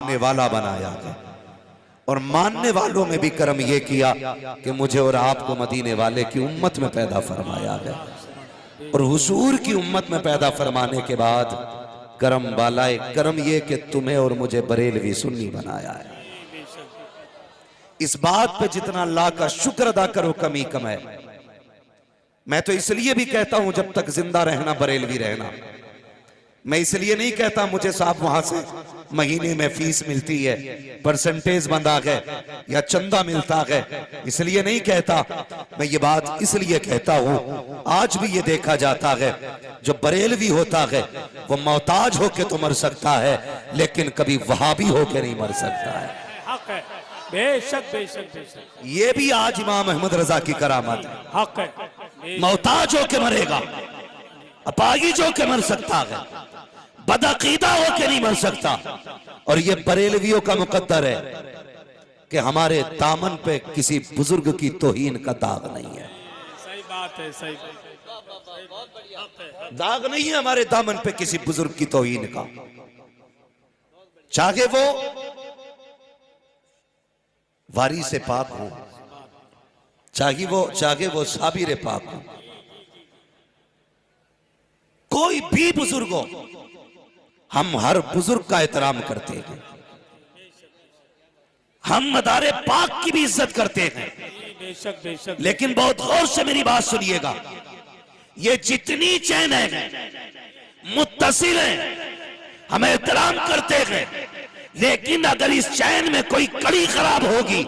मानने वाला बनाया है। और मानने वालों में भी करम यह किया कि मुझे और आपको मदीने वाले की उम्मत में पैदा फरमाया है। और हुजूर की उम्मत में पैदा फरमाने के बाद करम वाला करम यह कि तुम्हें और मुझे बरेलवी सुन्नी बनाया है। इस बात पे जितना अल्लाह का शुक्र अदा करो कमी कम है। मैं तो इसलिए भी कहता हूं जब तक जिंदा रहना बरेलवी रहना। मैं इसलिए नहीं कहता मुझे साहब वहां से महीने में फीस मिलती है, परसेंटेज बंधा गए या चंदा मिलता है, इसलिए नहीं कहता। मैं ये बात इसलिए कहता हूं आज भी ये देखा जाता है जो बरेलवी होता है वो मोहताज होके तो मर सकता है लेकिन कभी वहाबी होके नहीं मर सकता है। बेशक बेशक बेशक ये भी आज इमाम अहमद रजा की करामत है। हक है। मोहताज होके मरेगा, अपाहिज होके मर सकता है, बदअकीदा होके नहीं मर सकता। और ये बरेलवियों का मुकद्दर है कि हमारे दामन पे किसी बुजुर्ग की तौहीन का दाग नहीं है। सही बात है, सही दाग नहीं है हमारे दामन पे किसी बुजुर्ग की तौहीन का, चाहे वो वारी से पाक हो, चाहे वो साबिर पाक हो, कोई भी बुजुर्ग हो, हम हर बुजुर्ग का एहतराम करते हैं, हम मदारे पाक की भी इज्जत करते हैं। बेशक बेशक लेकिन बहुत गौर से मेरी बात सुनिएगा, ये जितनी चैन है मुत्तसिल है, हम एहतराम करते हैं, लेकिन अगर इस चैन में कोई कड़ी खराब होगी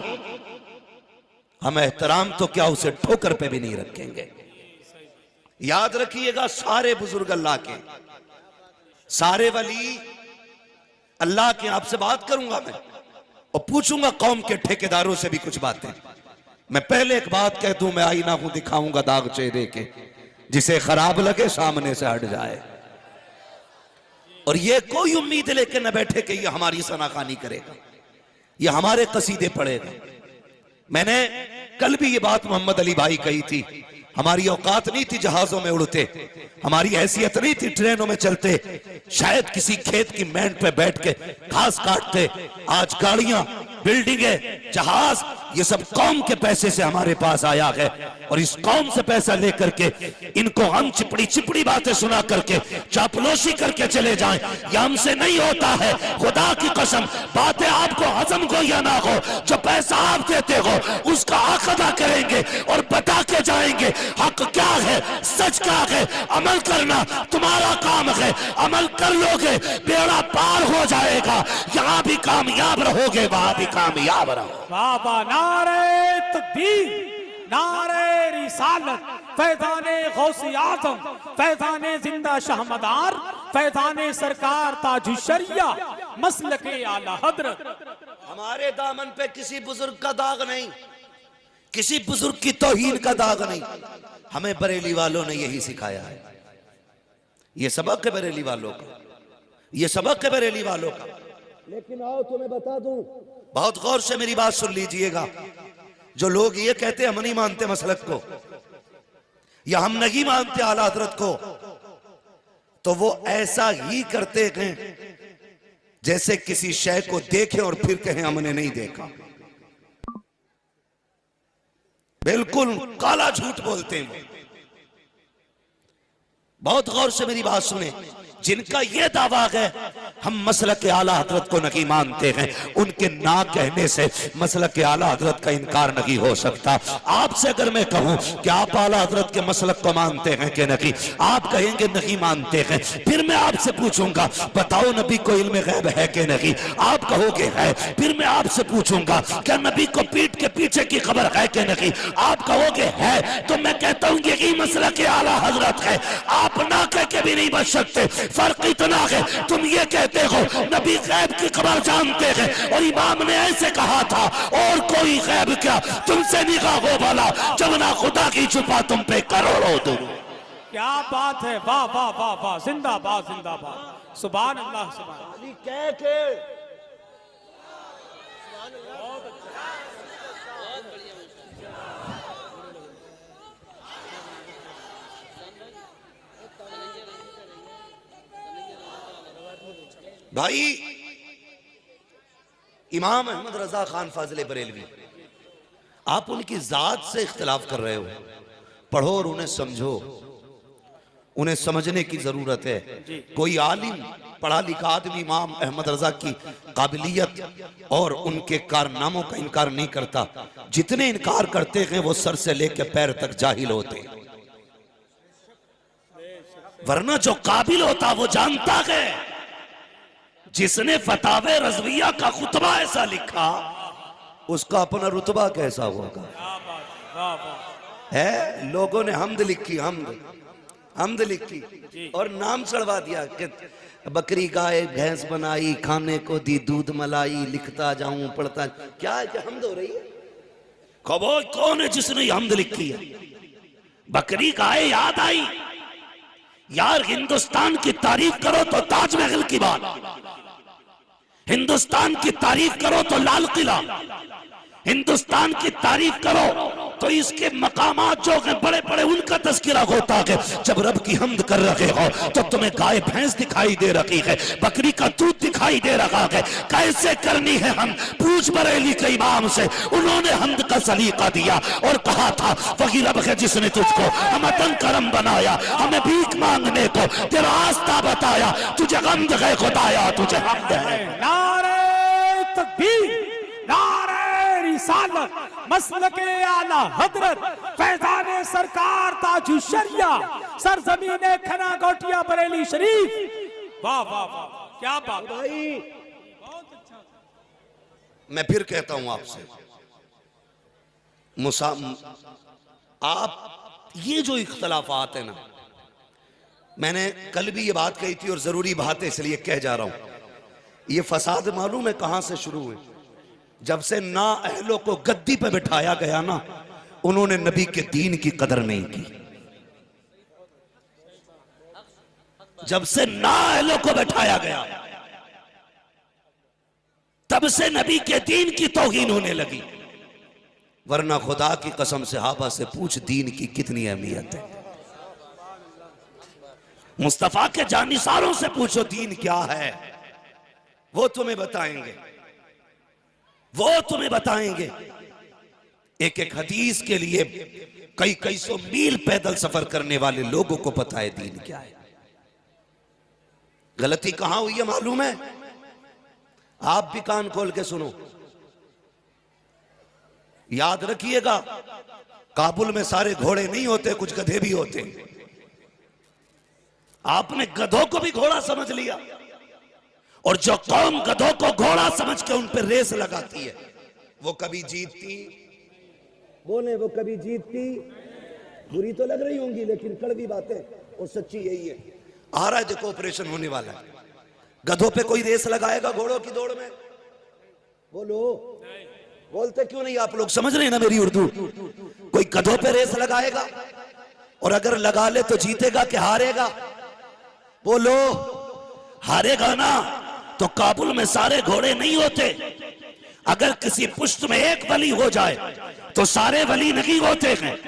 हम एहतराम तो क्या उसे ठोकर पे भी नहीं रखेंगे। याद रखिएगा सारे बुजुर्ग अल्लाह के, सारे वली अल्लाह के। आपसे बात करूंगा मैं और पूछूंगा कौम के ठेकेदारों से भी कुछ बातें। मैं पहले एक बात कह दूं, मैं आईना हूं दिखाऊंगा दाग चेहरे के, जिसे खराब लगे सामने से हट जाए। और ये कोई उम्मीद लेके न बैठे कि ये हमारी सनाखानी करेगा, ये हमारे कसीदे पढ़ेगा। मैंने कल भी ये बात मोहम्मद अली भाई कही थी, हमारी औकात नहीं थी जहाजों में उड़ते, हमारी हैसियत नहीं थी ट्रेनों में चलते, शायद किसी खेत की मैंड पे बैठ के घास काटते। आज गाड़ियां, बिल्डिंगें, जहाज, ये सब कौम के पैसे से हमारे पास आया है। और इस कौम से पैसा लेकर के इनको हम चिपड़ी चिपड़ी बातें सुना करके चापलूसी करके चले जाएं, ये हमसे नहीं होता है। खुदा की कसम बातें आपको हजम हो या ना हो, जो पैसा आप देते हो उसका हक अदा करेंगे और बता के जाएंगे हक क्या है, सच क्या है। अमल करना तुम्हारा काम है, अमल कर लोगे बेड़ा पार हो जाएगा। यहाँ भी कामयाब रहोगे, वहां भी कामयाब रहो। बाबा नारे तकबीर, नारे रिसालत, फैजाने गौसे आजम, फैजाने जिंदा शाहमदार, फैजाने सरकार ताजुशरिया, मसलके आला हजरत। हमारे दामन पे किसी बुजुर्ग का दाग नहीं, किसी बुजुर्ग की तौहीन का दाग नहीं। हमें बरेली वालों ने यही सिखाया है। ये सबक है बरेली वालों का, ये सबक है बरेली वालों का। लेकिन आओ तुम्हें बता दूं, बहुत गौर से मेरी बात सुन लीजिएगा। जो लोग ये कहते हम नहीं मानते मसलक को या हम नहीं मानते आला हजरत को, तो वो ऐसा ही करते हैं जैसे किसी शय को देखें और फिर कहें हमने नहीं देखा। बिल्कुल काला झूठ बोलते हैं। बहुत गौर से मेरी बात सुने, जिनका यह दावा है हम मसलक के आला हजरत को नहीं मानते हैं, उनके ना कहने से मसलक के आला हजरत का इनकार नहीं हो सकता। आपसे अगर मैं कहूं कि आप आला हजरत के मसलक को मानते हैं कि नहीं, आप कहेंगे नहीं मानते हैं। फिर मैं आपसे पूछूंगा बताओ नबी को इल्म गैब है कि नहीं, आप कहोगे है। फिर मैं आपसे पूछूंगा क्या नबी को पीठ के पीछे की खबर है कि नहीं, आप कहोगे है। तो मैं कहता हूं यही मसलक के आला हजरत है, आप ना कह के भी नहीं बच सकते। फर्क इतना है तुम ये कहते हो नबी गैब की खबर जानते हैं और इमाम ने ऐसे कहा था, और कोई गैब क्या तुमसे निगाह हो भला, जब ना खुदा की छुपा तुम पे करोड़ों दूर। क्या बात है, वाह वाह वाह वाह, जिंदाबाद जिंदाबाद, सुभान अल्लाह सुभान। कह के भाई इमाम अहमद रजा खान फाजिल बरेलवी, आप उनकी जात से इख्तिलाफ कर रहे हो, पढ़ो और उन्हें समझो, उन्हें समझने की जरूरत है। कोई आलिम पढ़ा लिखा आदमी इमाम अहमद रजा की काबिलियत और उनके कारनामों का इनकार नहीं करता, जितने इनकार करते हैं वो सर से लेकर पैर तक जाहिल होते। वरना जो काबिल होता वो जानता है, जिसने फतावे रज़विया का खुतबा ऐसा लिखा उसका अपना रुतबा कैसा होगा। है लोगों ने हमद लिखी, हमद लिखी और नाम चढ़वा दिया कि बकरी गाय भैंस बनाई, खाने को दी दूध मलाई, लिखता जाऊं पढ़ता। क्या है कि हमद हो रही है? कबो कौन है जिसने हमद लिखी है? बकरी गाय याद आई यार, हिंदुस्तान की तारीफ करो तो ताजमहल की बात, हिंदुस्तान की तारीफ करो तो लाल किला, हिंदुस्तान की तारीफ करो तो इसके मकामात जो हैं बड़े बड़े, उनका तस्करा होता है। जब रब की हमद कर रहे हो तो तुम्हें गाय भैंस दिखाई दे रही है, बकरी का दूध दिखाई दे रहा है। कैसे करनी है हम? पूछ बरेली के इमाम से, उन्होंने हमद का सलीका दिया और कहा था वही रब है जिसने तुझको हमतन करम बनाया, हमें भीख मांगने को तेरा आस्था बताया, तुझे गम्द है खुदाया, तुझे हमद है। नारे तकबीर, नारे रिसालत, मसलके आला हजरत, फैजाने सरकार ताजु शरिया, सरजमीने खना गोटिया बरेली शरीफ। वाह वाह वाह, क्या बात भाई, बहुत अच्छा। मैं फिर कहता हूं आपसे, आप ये जो इख्तलाफात है ना, मैंने कल भी ये बात कही थी और जरूरी बात है इसलिए कह जा रहा हूं। ये फसाद मालूम है कहां से शुरू हुए? जब से ना अहलों को गद्दी पे बिठाया गया ना, उन्होंने नबी के दीन की कदर नहीं की। जब से ना अहलों को बिठाया गया तब से नबी के दीन की तौहीन होने लगी। वरना खुदा की कसम सहाबा से पूछ दीन की कितनी अहमियत है। मुस्तफा के जानिसारों से पूछो दीन क्या है, वो तुम्हें बताएंगे, वो तुम्हें बताएंगे। एक एक हदीस के लिए कई कई सौ मील पैदल सफर करने वाले लोगों को पता है दीन क्या है। गलती कहां हुई है मालूम है? आप भी कान खोल के सुनो, याद रखिएगा, काबुल में सारे घोड़े नहीं होते, कुछ गधे भी होते। आपने गधों को भी घोड़ा समझ लिया, और जो कौम गधों को घोड़ा समझ के उन पर रेस लगाती है वो कभी जीतती, बोले वो कभी जीतती, बुरी तो लग रही होंगी लेकिन कड़वी बातें और सच्ची यही है। आ रहा है देखो ऑपरेशन होने वाला है, गधों पे कोई रेस लगाएगा घोड़ों की दौड़ में? बोलो, बोलते क्यों नहीं आप लोग? समझ रहे हैं ना मेरी उर्दू? कोई गधों पे रेस लगाएगा और अगर लगा ले तो जीतेगा कि हारेगा? बोलो, हारेगा ना। तो काबुल में सारे घोड़े नहीं होते, अगर किसी पुष्ट में एक वली हो जाए तो सारे वली नहीं होते हैं।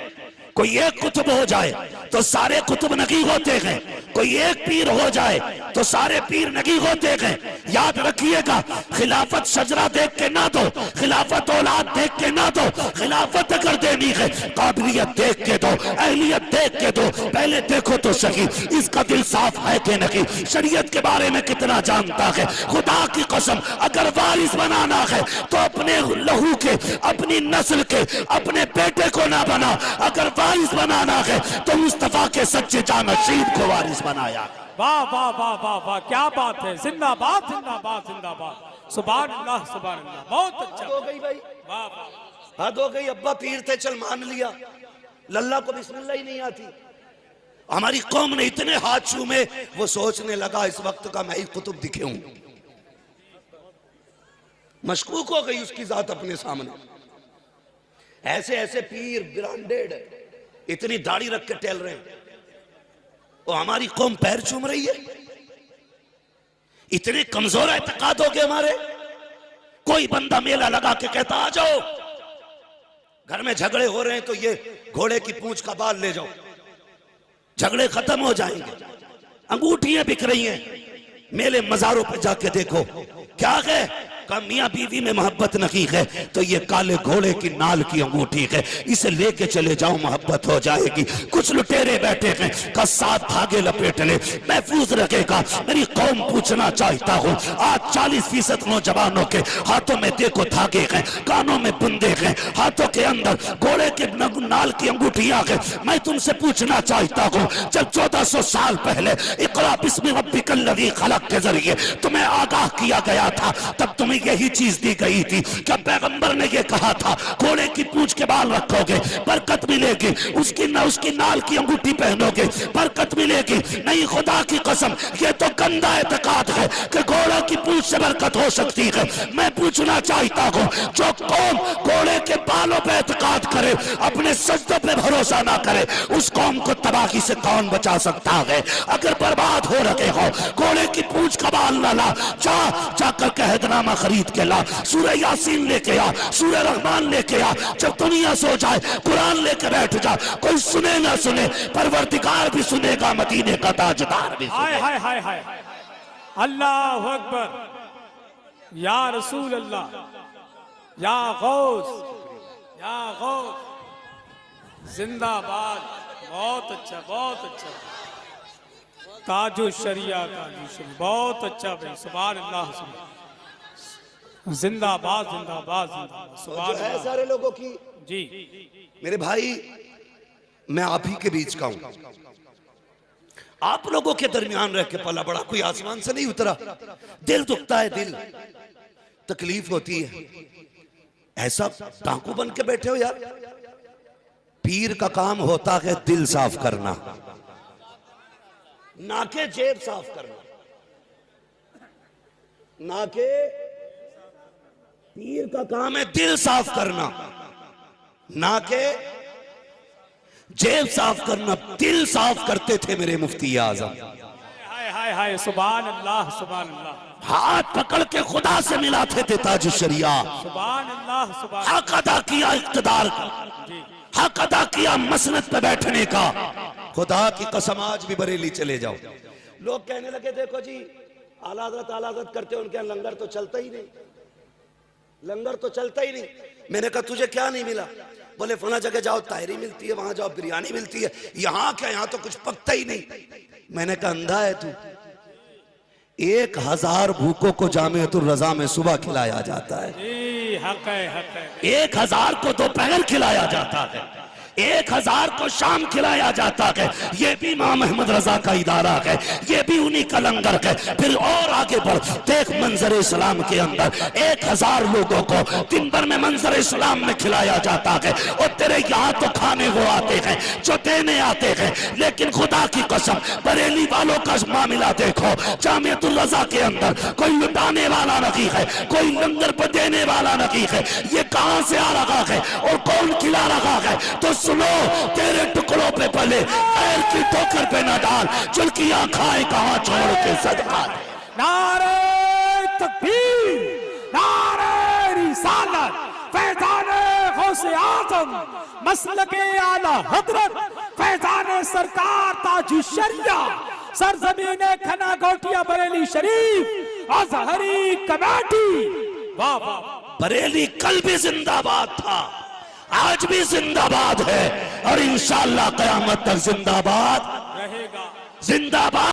कोई एक कुतुब हो जाए तो सारे कुतुब नहीं होते हैं। कोई एक पीर हो जाए तो सारे पीर नहीं होते हैं। याद रखिएगा, खिलाफत शजरा देख के ना दो, खिलाफत औलाद देख के ना दो। खिलाफत अगर देनी है काबिलियत देख के दो, अहलियत देख के दो। पहले देखो तो सही इसका दिल साफ है कि नहीं, शरीयत के बारे में कितना जानता है। खुदा की कसम, अगर वारिस बनाना है तो अपने लहू के, अपनी नस्ल के, अपने बेटे को ना बना। अगर वारिस बनाना है तो मुस्तफा के सच्चे जानशीन को वारिस बनाया। वाह वाह वाह वाह वाह, क्या बात है। जिंदाबाद जिंदाबाद जिंदाबाद, सुभान अल्लाह सुभान अल्लाह, बहुत अच्छा। हो गई भाई, वाह वाह, हद हो गई। अब्बा पीर थे, चल मान लिया, लल्ला को बिस्मिल्लाह ही नहीं आती। हमारी कौम ने इतने हाथ चूमे, वो सोचने लगा इस वक्त का मैं ही कुतुब दिखे हूं। मशकूक हो गई उसकी जात अपने सामने। ऐसे ऐसे पीर ब्रांडेड इतनी दाढ़ी रख के टहल रहे हैं, और हमारी कौम पैर चूम रही है। इतने कमजोर एतकाद हो गए हमारे। कोई बंदा मेला लगा के कहता आ जाओ, घर में झगड़े हो रहे हैं तो ये घोड़े की पूंछ का बाल ले जाओ, झगड़े खत्म हो जाएंगे। अंगूठियां बिक रही हैं, मेले मजारों पे जाके देखो क्या है, का मियां बीवी में मोहब्बत नहीं है तो ये काले घोड़े की नाल की अंगूठी है, इसे लेके चले जाओ मोहब्बत हो जाएगी। कुछ लुटेरे बैठे हैं का 7 धागे लपेट ले, महफूज रखेगा। मेरी कौम पूछना चाहता हूँ, आज 40% नौजवानों के हाथों में देखो धागे हैं, कानों में बुंदे हैं, हाथों के अंदर घोड़े के नाल की अंगूठियां हैं। मैं तुमसे पूछना चाहता हूँ, जब 1400 साल पहले इक़रा बिस्मि रब्बिकल लज़ी खलक़ के जरिए तुम्हें आगाह किया गया था, तब तुम्हें यही चीज दी गई थी। क्या पैगंबर ने यह कहा था घोड़े की पूंछ के बाल रखोगे बरकत मिलेगी, उसकी नाल की अंगूठी पहनोगे बरकत मिलेगी? नहीं, खुदा की कसम, ये तो गंदा एतकाद है कि घोड़े की पूंछ से बरकत हो सकती है। मैं पूछना चाहता हूँ, जो कौम घोड़े के बालों पे एतकाद करे, अपने सजदों पे भरोसा ना करे, उस कौम को तबाही से कौन बचा सकता है? अगर बर्बाद हो रहे हो, घोड़े की पूंछ का बाल ना ला, जाकर कहदनामा खरीद के ला, सूरह यासीन लेके आ, सूरह रहमान लेके आ। जब दुनिया सो जाए कुरान लेके बैठ जा, कोई सुने ना सुने, परवरदिगार भी सुनेगा, मदीने का ताजदार भी हाय सुनेगा। हाय हाय हाय, अल्लाह अकबर, या रसूल अल्लाह, या गौस, या गौस, जिंदाबाद। बहुत अच्छा, बहुत अच्छा, ताजो शरिया, ताजो शरिया, बहुत अच्छा भाई, सुभान अल्लाह, जिंदाबाद जिंदाबाद जिंदाबाद, सुभान है अल्लाह। सारे लोगों की जी मेरे भाई, मैं आप ही के बीच का हूं, आप लोगों के दरमियान रह के पला बड़ा, कोई आसमान से नहीं उतरा। दिल दुखता है, दिल तकलीफ होती है। ऐसा डाकू बन के बैठे हो यार? पीर का काम होता है दिल साफ करना, ना के जेब साफ करना, ना के पीर का काम है दिल साफ करना, ना के जेब साफ करना। दिल साफ करते थे मेरे मुफ्ती आजम। हाय हाय हाय, सुभान अल्लाह, सुभान अल्लाह, हाथ पकड़ के खुदा से मिलाते थे ताज शरिया। सुभान अल्लाह, सुभान हक अदा किया इक़्तिदार का, जी। हक अदा किया मसनद पे बैठने का। खुदा की कसम, आज भी बरेली चले जाओ, लोग कहने लगे देखो जी आला हज़रत करते हैं, उनके यहाँ लंगर तो चलता ही नहीं, लंगर तो चलता ही नहीं। मैंने कहा तुझे क्या नहीं मिला? बोले फला जगह जाओ तायरी मिलती है, वहां जाओ बिरयानी मिलती है, यहाँ क्या, यहाँ तो कुछ पकता ही नहीं। मैंने कहा अंधा है तू? 1000 भूखों को जामिअतुर रज़ा में सुबह खिलाया जाता है, जी, हक है, हक है। 1000 को दोपहर खिलाया जाता है, 1000 को शाम खिलाया जाता है। ये भी इमाम अहमद रजा का इदारा है, ये भी उन्हीं का लंगर है। फिर और आगे बढ़, देख मंजर इस्लाम के अंदर 1000 लोगों को दिन भर में मंजर इस्लाम में खिलाया जाता है। और तेरे यहाँ तो खाने वो आते हैं जो देने आते हैं, लेकिन खुदा की कसम बरेली वालों का मामला देखो, जामिअतुर रज़ा के अंदर कोई लुटाने वाला नहीं है, कोई लंगर पर देने वाला नहीं है। ये कहां से आ रहा है और कौन खिला रहा है? तो सुनो, तेरे टुकड़ों पे पले, पैर की ठोकर पे न डाल, चुल्कियां खाए कहां छोड़ के सदका दे। नारे तकबीर, नारे रिसालत, फैज़ाने गौसे आज़म, मसलके आला हज़रत, फैज़ाने सरकार ताजुश शरिया, सरज़मीने खना गोटिया बरेली शरीफ, अज़हरी कमेटी। वाह वाह, बरेली कल भी जिंदाबाद था, आज भी जिंदाबाद है, और इंशाअल्लाह क़यामत तक जिंदाबाद रहेगा। जिंदाबाद।